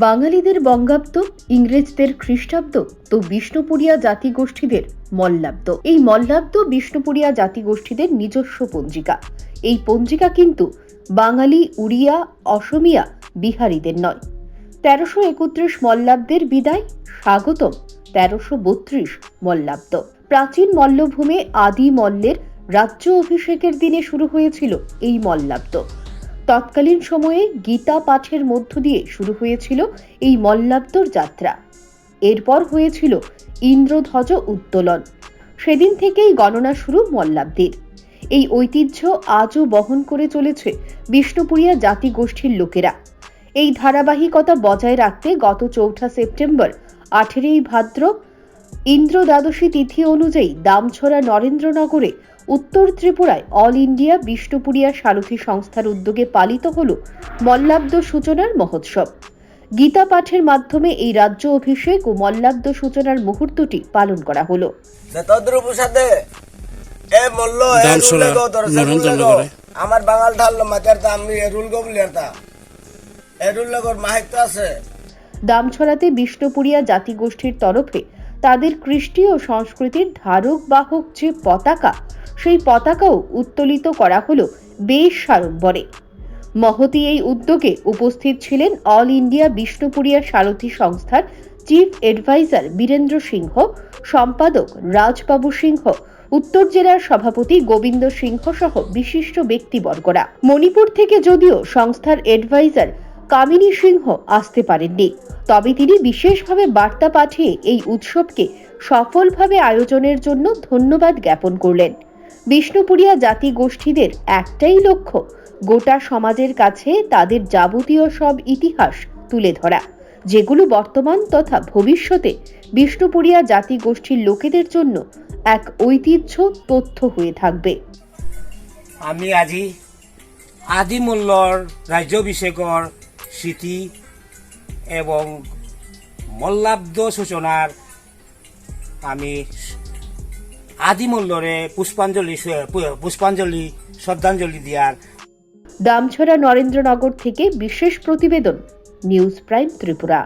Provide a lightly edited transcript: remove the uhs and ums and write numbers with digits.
বাঙালিদের বঙ্গাব্দ, ইংরেজদের খ্রিস্টাব্দ, তো বিষ্ণুপুরিয়া জাতিগোষ্ঠীদের মল্লাব্দ। এই মল্লাব্দ বিষ্ণুপুরিয়া জাতিগোষ্ঠীদের নিজস্ব পঞ্জিকা। এই পঞ্জিকা কিন্তু বাঙালি, উড়িয়া, অসমিয়া, বিহারীদের নয়। 1331 মল্লাব্দের বিদায়, স্বাগতম 1332 মল্লাব্দ। প্রাচীন মল্লভূমে আদি মল্লের রাজ্য অভিষেকের দিনে শুরু হয়েছিল এই মল্লাব্দ। তৎকালীন সময়ে গীতা পাঠের মধ্য দিয়ে শুরু হয়েছিল এই মল্লাব্দর যাত্রা। এরপর হয়েছিল ইন্দ্রধ্বজ উত্তোলন। সেদিন থেকেই গণনা শুরু মল্লাব্দের। এই ঐতিহ্য আজও বহন করে চলেছে বিষ্ণুপুরিয়া জাতিগোষ্ঠীর লোকেরা। এই ধারাবাহিকতা বজায় রাখতে গত 4 সেপ্টেম্বর 18 ভাদ্র ইন্দ্র দ্বাদশী তিথি অনুযায়ী দামছড়া নরেন্দ্রনগরে উত্তর ত্রিপুরায় অল ইন্ডিয়া বিষ্ণুপুরিয়া সারথী সংস্থার উদ্যোগে পালিত হল মল্লাব্দ সূচনার মহোৎসব। গীতা পাঠের মাধ্যমে এই রাজ্য অভিষেক ও মল্লাব্দ সূচনার মুহূর্তটি পালন করা হলো। আমার বাঙাল ঢাললো মাথার দাম রুল গবলিয়ারটা এরুল লগর মাহিত্য আছে। দামছড়াতে বিষ্ণুপুরিয়া জাতিগোষ্ঠীর তরফে তাদের কৃষ্টি ও সংস্কৃতির ধারক বাহক যে পতাকা, সেই পতাকাও উত্তোলিত করা হলো বেশ সাড়ম্বরে। মহতি এই উদ্যোগে উপস্থিত ছিলেন অল ইন্ডিয়া বিষ্ণুপুরিয়া সারথী সংস্থার চিফ অ্যাডভাইজার বীরেন্দ্র সিংহ, সম্পাদক রাজবাবু সিংহ, উত্তর জেলার সভাপতি গোবিন্দ সিংহ সহ বিশিষ্ট ব্যক্তিবর্গরা। মণিপুর থেকে যদিও সংস্থার অ্যাডভাইজার কামিনী সিংহ আসতে পারেননি, তবে তিনি বিশেষভাবে বার্তা পাঠিয়ে এই উৎসবকে সফলভাবে আয়োজনের জন্য ধন্যবাদ জ্ঞাপন করলেন। বিষ্ণুপুরিয়া জাতিগোষ্ঠীদের একটাই লক্ষ্য, গোটা সমাজের কাছে তাদের যাবতীয় সব ইতিহাস তুলে ধরা, যেগুলো বর্তমান তথা ভবিষ্যতে বিষ্ণুপুরিয়া জাতিগোষ্ঠীর লোকেদের জন্য এক ঐতিহ্য তথ্য হয়ে থাকবে। আমি আজি আদি মল্লর রাজ্যাভিষেকর স্মৃতি এবং মল্লাব্দ সূচনার আমি আদি মল্লরে পুষ্পাঞ্জলি শ্রদ্ধাঞ্জলি দিয়ার। দামছড়া নরেন্দ্রনগর থেকে বিশেষ প্রতিবেদন, নিউজ প্রাইম ত্রিপুরা।